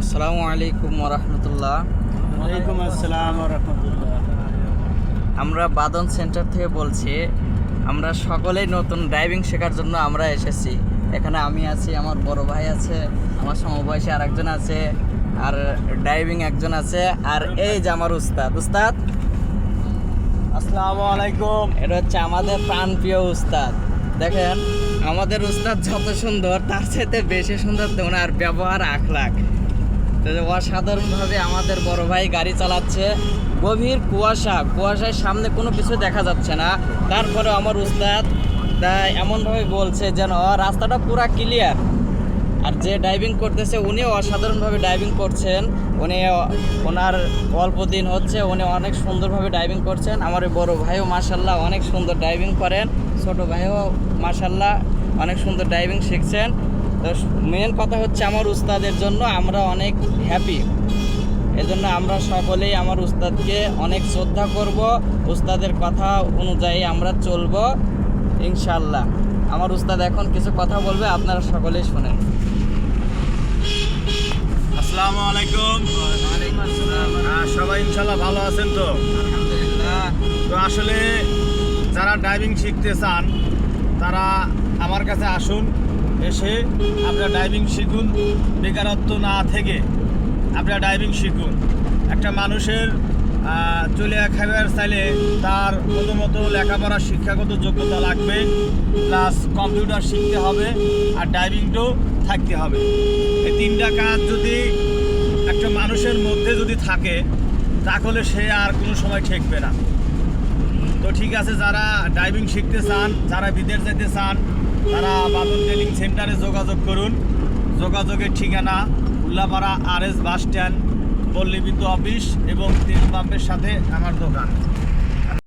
আসসালামু আলাইকুম ওরহমতুল্লাহ। ওয়ালাইকুম আসসালাম ওয়া রাহমাতুল্লাহ। আমরা বাদন সেন্টার থেকে বলছি। আমরা সকলেই নতুন ড্রাইভিং শেখার জন্য আমরা এসেছি। এখানে আমি আছি, আমার বড় ভাই আছে, আমার সমবয়সী আরেকজন আছে, আর ড্রাইভিং একজন আছে, আর এই যে আমার উস্তাদ। আসসালামু আলাইকুম। এটা হচ্ছে আমাদের প্রাণপ্রিয় উস্তাদ। দেখেন আমাদের উস্তাদ যত সুন্দর, তার চাইতে বেশি সুন্দর ওনার ব্যবহার আখলাক। তো অসাধারণভাবে আমাদের বড় ভাই গাড়ি চালাচ্ছে। গভীর কুয়াশায় সামনে কোনো কিছু দেখা যাচ্ছে না, তারপরে আমার উস্তাদ এমনভাবে বলছে যেন রাস্তাটা পুরা ক্লিয়ার। আর যে ড্রাইভিং করতেছে উনিও অসাধারণভাবে ড্রাইভিং করছেন। ওনার অল্প দিন হচ্ছে, উনি অনেক সুন্দরভাবে ড্রাইভিং করছেন। আমার বড় ভাইও মাশাল্লাহ অনেক সুন্দর ড্রাইভিং করেন, ছোট ভাইও মাশাল্লাহ অনেক সুন্দর ড্রাইভিং শিখছেন। তো মেন কথা হচ্ছে আমার উস্তাদের জন্য আমরা অনেক হ্যাপি। এজন্য আমরা সকলেই আমার উস্তাদকে অনেক শ্রদ্ধা করব, উস্তাদের কথা অনুযায়ী আমরা চলব ইনশাল্লাহ। আমার উস্তাদ এখন কিছু কথা বলবে, আপনারা সকলেই শোনেন। আসসালামু আলাইকুম। সবাই ইনশাল্লাহ ভালো আছেন তো? আলহামদুলিল্লাহ। তো আসলে যারা ড্রাইভিং শিখতে চান তারা আমার কাছে আসুন, এসে আপনারা ড্রাইভিং শিখুন। বেকারত্ব না থেকে আপনারা ড্রাইভিং শিখুন। একটা মানুষের চলে খাবার চাইলে তার প্রথমত লেখাপড়া শিক্ষাগত যোগ্যতা লাগবে, প্লাস কম্পিউটার শিখতে হবে, আর ড্রাইভিংটাও থাকতে হবে। এই তিনটা কাজ যদি একটা মানুষের মধ্যে যদি থাকে তাহলে সে আর কোনো সময় ঠেকবে না। তো ঠিক আছে, যারা ড্রাইভিং শিখতে চান, যারা বিদেশ যেতে চান, তারা বাদন ট্রেনিং সেন্টারে যোগাযোগ করুন। যোগাযোগের ঠিকানা উল্লাপাড়া RS বাস স্ট্যান্ড, পল্লী বিদ্যুৎ অফিস এবং তেল পাম্পের সাথে আমার দোকান।